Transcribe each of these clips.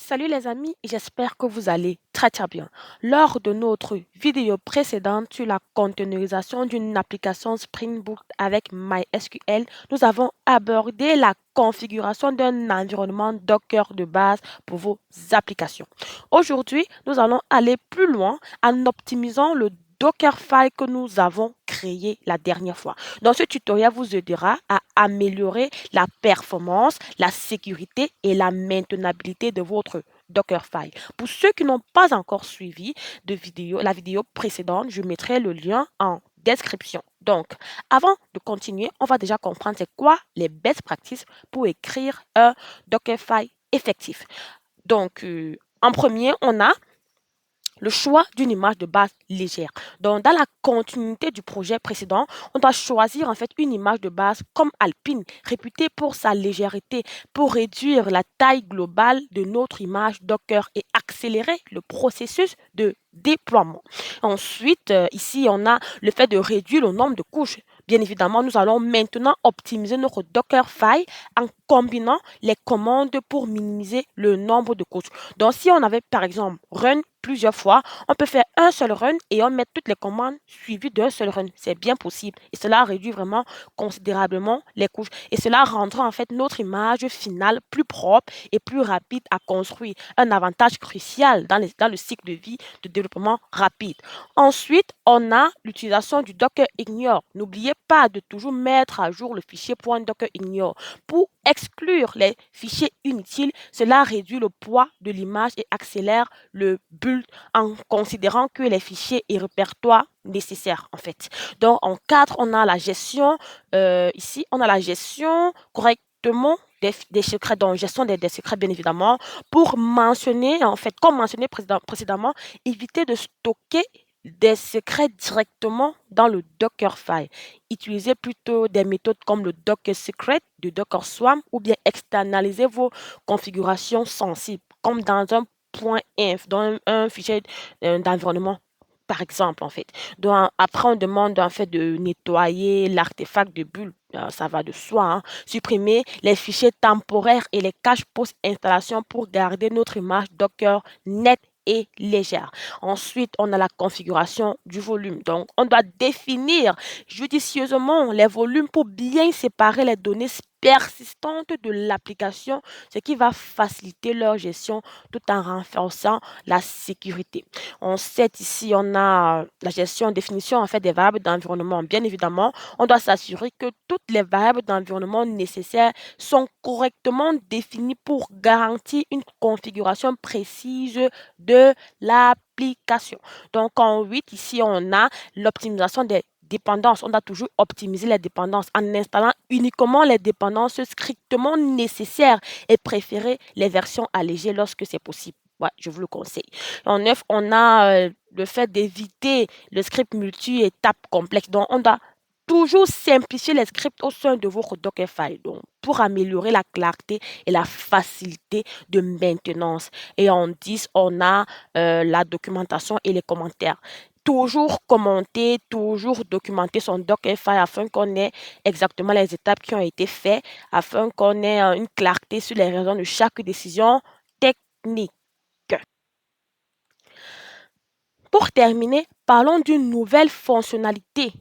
Salut les amis, j'espère que vous allez très très bien. Lors de notre vidéo précédente sur la containerisation d'une application Spring Boot avec MySQL, nous avons abordé la configuration d'un environnement Docker de base pour vos applications. Aujourd'hui, nous allons aller plus loin en optimisant le Dockerfile que nous avons créé la dernière fois. Donc, ce tutoriel vous aidera à améliorer la performance, la sécurité et la maintenabilité de votre Dockerfile. Pour ceux qui n'ont pas encore suivi la vidéo précédente, je mettrai le lien en description. Donc, avant de continuer, on va déjà comprendre c'est quoi les best practices pour écrire un Dockerfile effectif. Donc, en premier, on a le choix d'une image de base légère. Donc, dans la continuité du projet précédent, on doit choisir en fait une image de base comme Alpine, réputée pour sa légèreté, pour réduire la taille globale de notre image Docker et accélérer le processus de déploiement. Ensuite, ici, on a le fait de réduire le nombre de couches. Bien évidemment, nous allons maintenant optimiser notre Dockerfile en combinant les commandes pour minimiser le nombre de couches. Donc, si on avait par exemple run plusieurs fois, on peut faire un seul run et on met toutes les commandes suivies d'un seul run. C'est bien possible et cela réduit vraiment considérablement les couches et cela rendra en fait notre image finale plus propre et plus rapide à construire. Un avantage crucial dans le cycle de vie de développement rapide. Ensuite, on a l'utilisation du Docker Ignore. N'oubliez pas de toujours mettre à jour le fichier .docker ignore pour exclure les fichiers inutiles. Cela réduit le poids de l'image et accélère le build en considérant que les fichiers et répertoires nécessaires en fait. Donc en 4, on a la gestion. Ici, on a la gestion correctement des secrets, donc gestion des secrets bien évidemment. Pour mentionner, en fait, comme mentionné précédemment, éviter de stocker des secrets directement dans le Dockerfile. Utilisez plutôt des méthodes comme le Docker Secret, du Docker Swarm ou bien externalisez vos configurations sensibles comme dans un .inf, dans un fichier d'environnement par exemple en fait. Donc après on demande en fait de nettoyer l'artefact de bulle, ça va de soi, hein. Supprimer les fichiers temporaires et les caches post-installation pour garder notre image Docker nette et légère. Ensuite, on a la configuration du volume. Donc, on doit définir judicieusement les volumes pour bien séparer les données persistantes de l'application, ce qui va faciliter leur gestion tout en renforçant la sécurité. On sait ici, on a la gestion, définition en fait des variables d'environnement. Bien évidemment, on doit s'assurer que toutes les variables d'environnement nécessaires sont correctement définies pour garantir une configuration précise de l'application. Donc, en 8, ici, on a l'optimisation des dépendances. On doit toujours optimiser les dépendances en installant uniquement les dépendances strictement nécessaires et préférer les versions allégées lorsque c'est possible. Ouais, je vous le conseille. En 9, on a le fait d'éviter le script multi-étape complexe. Donc, on doit toujours simplifier les scripts au sein de votre Dockerfile. Donc, pour améliorer la clarté et la facilité de maintenance. Et en 10, on a la documentation et les commentaires. Toujours commenter, toujours documenter son Dockerfile afin qu'on ait exactement les étapes qui ont été faites, afin qu'on ait une clarté sur les raisons de chaque décision technique. Pour terminer, parlons d'une nouvelle fonctionnalité.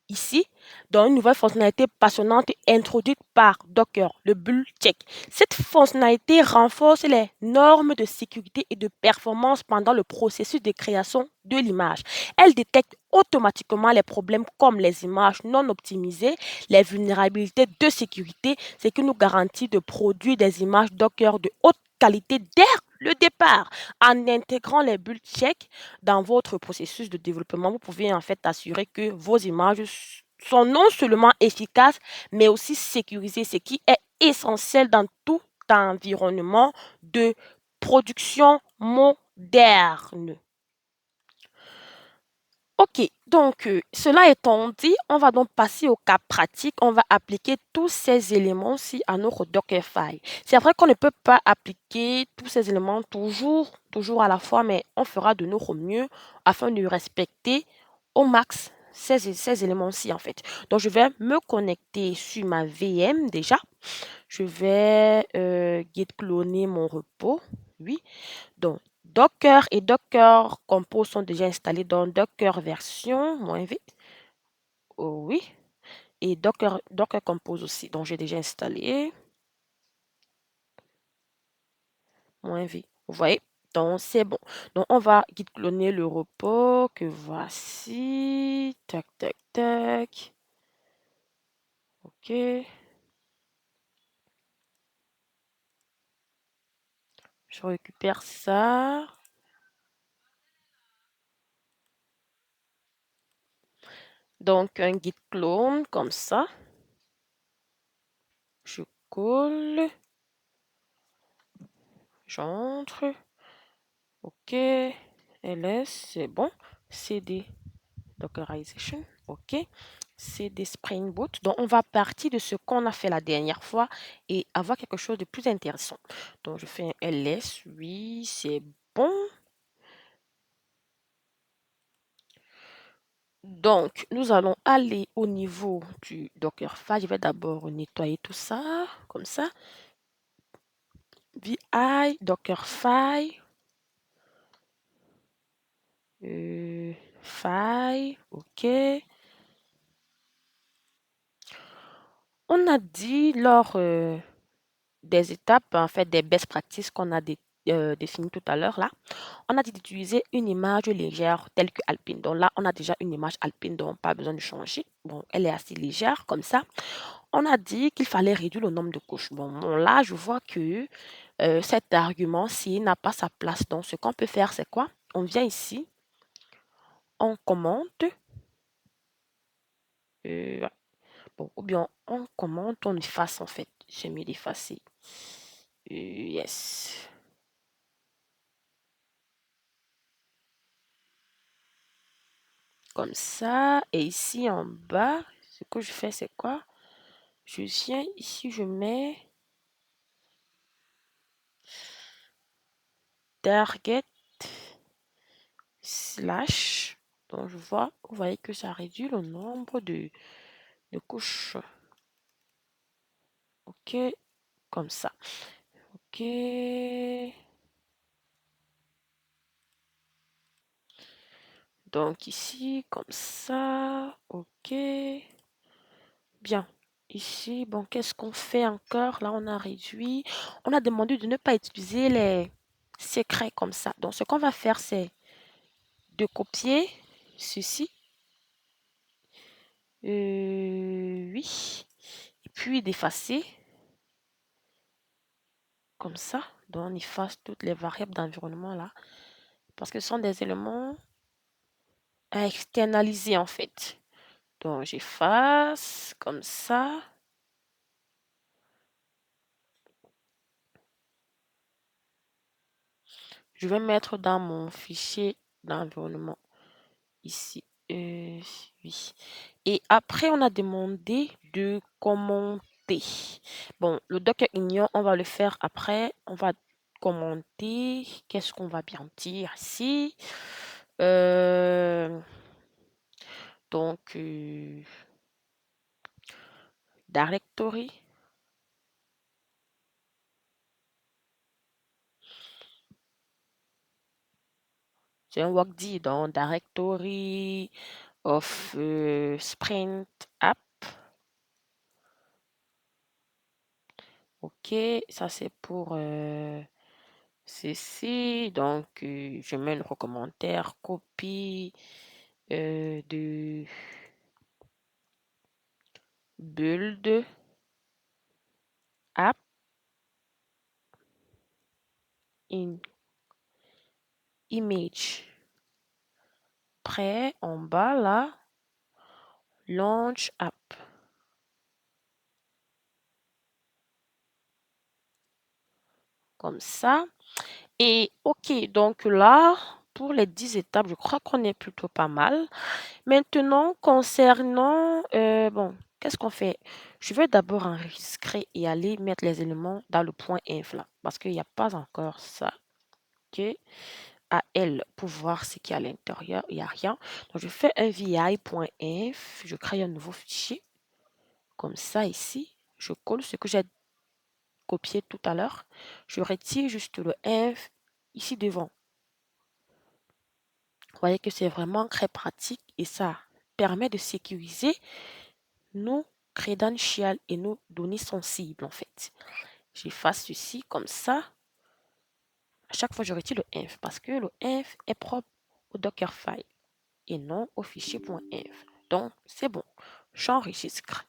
Ici, dans une nouvelle fonctionnalité passionnante introduite par Docker, le Bull Check. Cette fonctionnalité renforce les normes de sécurité et de performance pendant le processus de création de l'image. Elle détecte automatiquement les problèmes comme les images non optimisées, les vulnérabilités de sécurité, ce qui nous garantit de produire des images Docker de haute qualité dès le départ. En intégrant les build checks dans votre processus de développement, vous pouvez en fait assurer que vos images sont non seulement efficaces, mais aussi sécurisées, ce qui est essentiel dans tout environnement de production moderne. Ok, donc cela étant dit, on va donc passer au cas pratique. On va appliquer tous ces éléments-ci à notre Dockerfile. C'est vrai qu'on ne peut pas appliquer tous ces éléments toujours à la fois, mais on fera de notre mieux afin de respecter au max ces éléments-ci en fait. Donc je vais me connecter sur ma VM déjà. Je vais git cloner mon repos. oui. Donc, Docker et Docker Compose sont déjà installés dans Docker version -v. Oh, oui. Et Docker Compose aussi. Donc, j'ai déjà installé -v. Vous voyez? Donc, c'est bon. Donc, on va git cloner le repos que voici. Tac, tac, tac. OK. Je récupère ça. Donc, un git clone comme ça. Je colle. J'entre. OK. ls, c'est bon. cd Dockerization. OK. cd Spring Boot. Donc, on va partir de ce qu'on a fait la dernière fois et avoir quelque chose de plus intéressant. Donc, je fais un ls. Oui, c'est bon. Donc, nous allons aller au niveau du Dockerfile. Je vais d'abord nettoyer tout ça, comme ça. vi Dockerfile. File, OK. On a dit lors des étapes, en fait, des best practices qu'on a définies tout à l'heure, là, on a dit d'utiliser une image légère telle que Alpine. Donc là, on a déjà une image Alpine, donc pas besoin de changer. Bon, elle est assez légère, comme ça. On a dit qu'il fallait réduire le nombre de couches. Bon, là, je vois que cet argument-ci n'a pas sa place. Donc, ce qu'on peut faire, c'est quoi? On vient ici, on commente. Ouais. Bon, ou bien on commente, on efface en fait. J'ai mieux d'effacer. Yes. Comme ça. Et ici en bas, ce que je fais, c'est quoi? Je viens ici, je mets target slash. Donc je vois, vous voyez que ça réduit le nombre de couches. OK, comme ça. OK. Donc ici, comme ça. OK. Bien. Ici, bon, qu'est-ce qu'on fait encore? Là, on a réduit. On a demandé de ne pas utiliser les secrets comme ça. Donc, ce qu'on va faire, c'est de copier ceci. Oui. Et puis d'effacer comme ça. Donc, on efface toutes les variables d'environnement là. Parce que ce sont des éléments à externaliser en fait. Donc, j'efface comme ça. Je vais mettre dans mon fichier d'environnement ici. Oui. Et après, on a demandé de commenter. Bon, le Docker Ignore, on va le faire après. On va commenter. Qu'est-ce qu'on va bien dire ici? Euh, donc, directory. C'est un workd dans directory of sprint app. OK, ça c'est pour ceci. Donc, je mets le commentaire, copie de build app in image. Prêt en bas là, launch app. Comme ça. Et OK, donc là, pour les 10 étapes, je crois qu'on est plutôt pas mal. Maintenant, concernant, bon, qu'est-ce qu'on fait? Je vais d'abord enregistrer et aller mettre les éléments dans le point inf là, parce qu'il n'y a pas encore ça. OK, à elle pour voir ce qu'il y a à l'intérieur, il n'y a rien. Donc, je fais un vi.inf, je crée un nouveau fichier, comme ça ici. Je colle ce que j'ai copié tout à l'heure. Je retire juste le inf ici devant. Vous voyez que c'est vraiment très pratique et ça permet de sécuriser nos credentials et nos données sensibles en fait. J'efface ceci comme ça. À chaque fois, je retire le inf parce que le inf est propre au Dockerfile et non au fichier .inf. Donc, c'est bon. J'enregistre.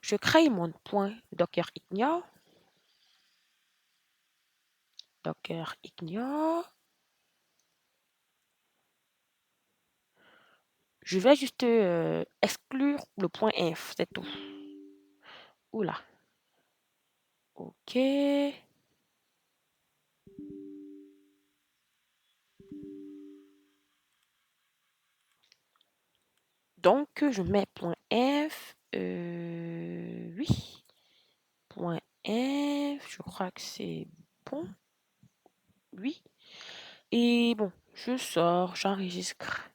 Je crée mon point Docker ignore. Docker ignore. Je vais juste exclure le point inf, c'est tout. Oula. OK. Donc, je mets point .f. Oui. Point .f. Je crois que c'est bon. Oui. Et bon, je sors, j'enregistre.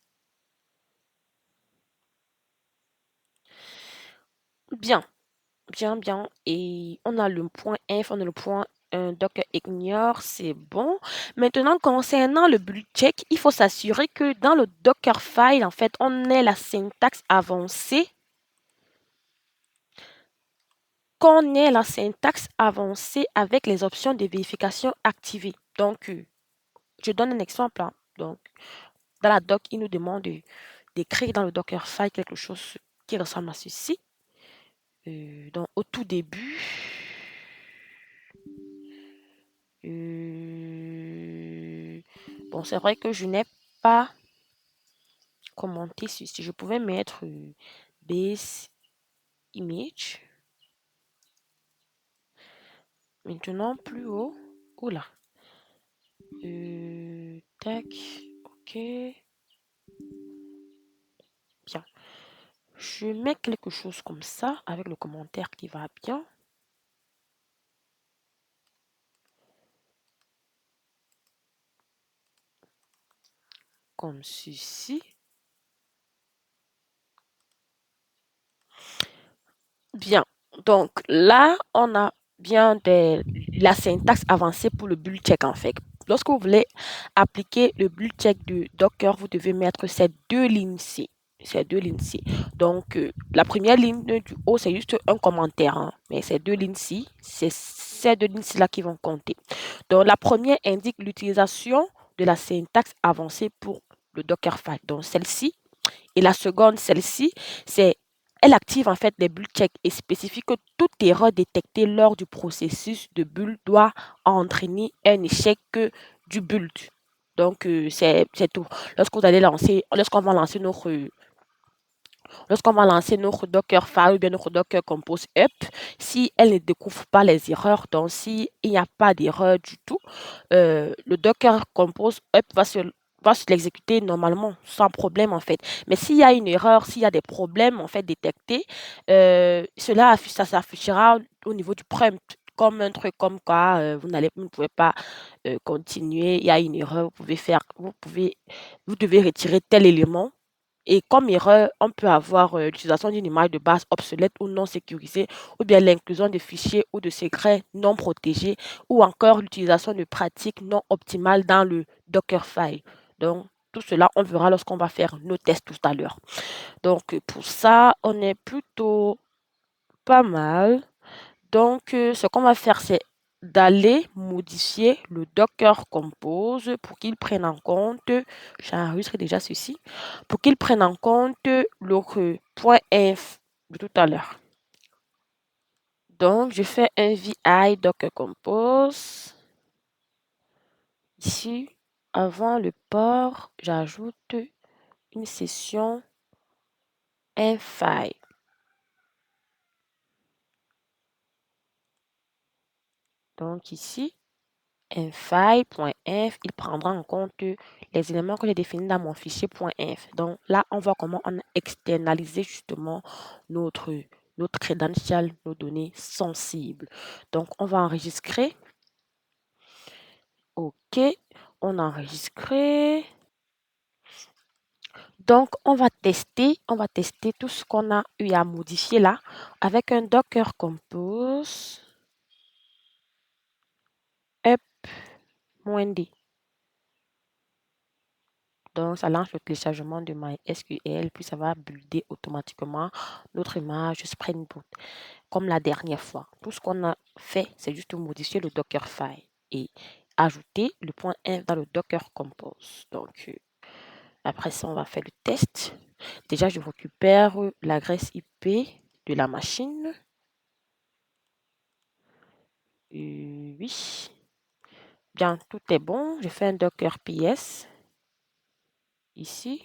Bien. Bien, bien. Et on a le point inf, on a le point docker ignore, c'est bon. Maintenant, concernant le build check, il faut s'assurer que dans le Dockerfile, en fait, on ait la syntaxe avancée. Qu'on ait la syntaxe avancée avec les options de vérification activées. Donc, je donne un exemple, hein. Donc, dans la doc, il nous demande d'écrire dans le Dockerfile quelque chose qui ressemble à ceci. Donc, au tout début, bon, c'est vrai que je n'ai pas commenté ceci. Je pouvais mettre base image. Maintenant, plus haut. Oula. Tac. OK. Bien. Je mets quelque chose comme ça avec le commentaire qui va bien. Comme ceci. Bien. Donc là, on a bien la syntaxe avancée pour le build check en fait. Lorsque vous voulez appliquer le build check de Docker, vous devez mettre ces deux lignes-ci. Ces deux lignes-ci. Donc, la première ligne du haut, c'est juste un commentaire. Hein, mais ces deux lignes-ci, c'est ces deux lignes-ci là qui vont compter. Donc, la première indique l'utilisation de la syntaxe avancée pour le Dockerfile. Donc, celle-ci. Et la seconde, celle-ci, c'est elle active en fait les build checks et spécifie que toute erreur détectée lors du processus de build doit entraîner un échec du build. Donc, c'est tout. Lorsqu'on va lancer notre Dockerfile ou bien notre Docker Compose Up, si elle ne découvre pas les erreurs, donc s'il n'y a pas d'erreur du tout, le Docker Compose Up va se l'exécuter normalement, sans problème en fait. Mais s'il y a une erreur, s'il y a des problèmes en fait détectés, ça s'affichera au niveau du prompt comme un truc comme quoi vous ne pouvez pas continuer, il y a une erreur, vous devez retirer tel élément et comme erreur, on peut avoir l'utilisation d'une image de base obsolète ou non sécurisée, ou bien l'inclusion de fichiers ou de secrets non protégés, ou encore l'utilisation de pratiques non optimales dans le Dockerfile. Donc, tout cela, on verra lorsqu'on va faire nos tests tout à l'heure. Donc, pour ça, on est plutôt pas mal. Donc, ce qu'on va faire, c'est d'aller modifier le Docker Compose pour qu'il prenne en compte, j'enregistre déjà ceci, pour qu'il prenne en compte le point .inf de tout à l'heure. Donc, je fais un VI Docker Compose. Ici, avant le port, j'ajoute une session infile. Donc ici, infile.inf, il prendra en compte les éléments que j'ai définis dans mon fichier .inf. Donc là, on voit comment on a externalisé justement notre credential, nos données sensibles. Donc, on va enregistrer. OK, on a enregistré. Donc, on va tester tout ce qu'on a eu à modifier là avec un Docker Compose up-d. Donc, ça lance le téléchargement de MySQL, puis ça va builder automatiquement notre image Spring Boot, comme la dernière fois. Tout ce qu'on a fait, c'est juste modifier le Dockerfile et ajouter le point 1 dans le Docker Compose. Donc, après ça, on va faire le test. Déjà, je récupère l'adresse IP de la machine. Oui. Bien, tout est bon. Je fais un Docker PS ici.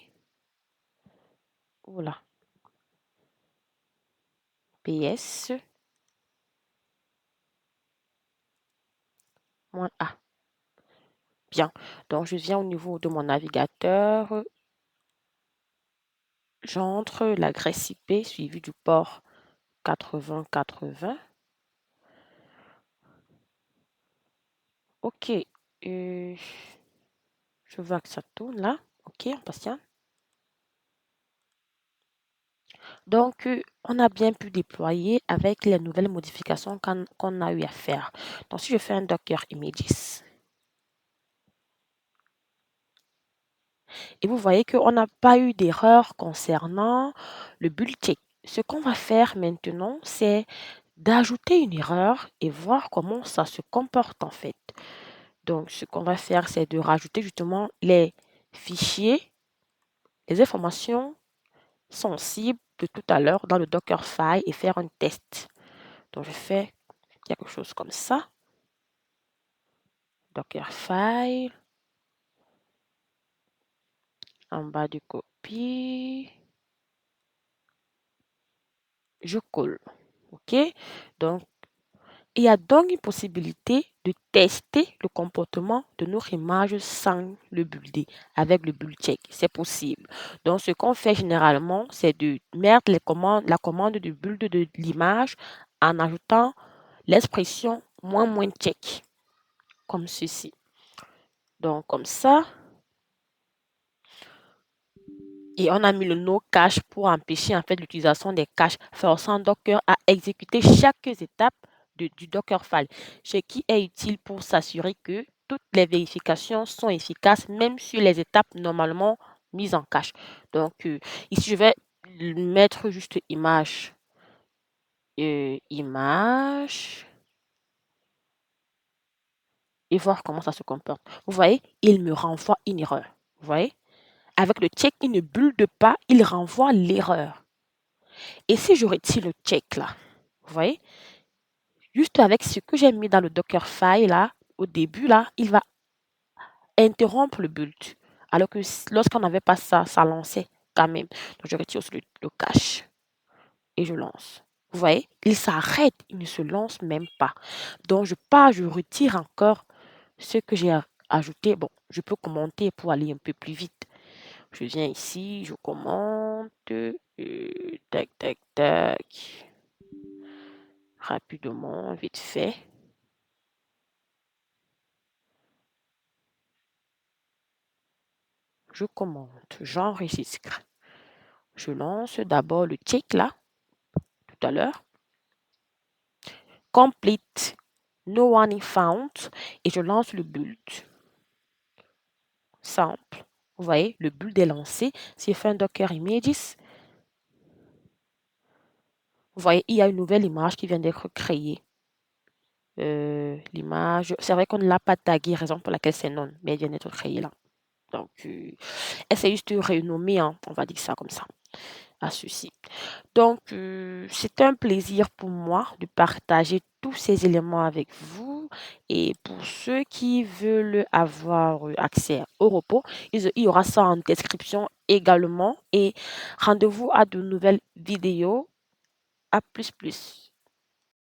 Voilà. PS -A. Bien. Donc, je viens au niveau de mon navigateur. J'entre l'adresse IP suivie du port 8080. OK. Je vois que ça tourne là. OK, on patiente. Donc, on a bien pu déployer avec les nouvelles modifications qu'on a eu à faire. Donc, si je fais un Docker Images, et vous voyez qu'on n'a pas eu d'erreur concernant le build check. Ce qu'on va faire maintenant, c'est d'ajouter une erreur et voir comment ça se comporte en fait. Donc, ce qu'on va faire, c'est de rajouter justement les fichiers, les informations sensibles de tout à l'heure dans le Dockerfile et faire un test. Donc, je fais quelque chose comme ça. Dockerfile. En bas de copie. Je colle. OK? Donc, il y a donc une possibilité de tester le comportement de notre image sans le builder, avec le build check. C'est possible. Donc, ce qu'on fait généralement, c'est de mettre la commande de build de l'image en ajoutant l'expression moins check, comme ceci. Donc, comme ça. Et on a mis le no cache pour empêcher en fait l'utilisation des caches, forçant Docker à exécuter chaque étape du Dockerfile, ce qui est utile pour s'assurer que toutes les vérifications sont efficaces, même sur les étapes normalement mises en cache. Donc, ici, je vais mettre juste image, image, et voir comment ça se comporte. Vous voyez, il me renvoie une erreur. Vous voyez, avec le check, il ne bulle pas, il renvoie l'erreur. Et si je retire le check là, vous voyez, juste avec ce que j'ai mis dans le Dockerfile là, au début là, il va interrompre le build. Alors que lorsqu'on n'avait pas ça, ça lançait quand même. Donc je retire aussi le cache et je lance. Vous voyez, il s'arrête, il ne se lance même pas. Donc je pars, je retire encore ce que j'ai ajouté. Bon, je peux commenter pour aller un peu plus vite. Je viens ici, je commente. Tac, tac, tac. Rapidement, vite fait. Je commente, j'enregistre. Je lance d'abord le check là, tout à l'heure. Complete, no warning found. Et je lance le build. Simple. Vous voyez, le build est lancé. Si je fais un Docker Images, vous voyez, il y a une nouvelle image qui vient d'être créée. L'image, c'est vrai qu'on ne l'a pas taguée, raison pour laquelle c'est non, mais elle vient d'être créée là. Donc, elle s'est juste renommée, hein, on va dire ça comme ça, à ceci. Donc, c'est un plaisir pour moi de partager tous ces éléments avec vous. Et pour ceux qui veulent avoir accès au repos, il y aura ça en description également. Et rendez-vous à de nouvelles vidéos. À plus plus.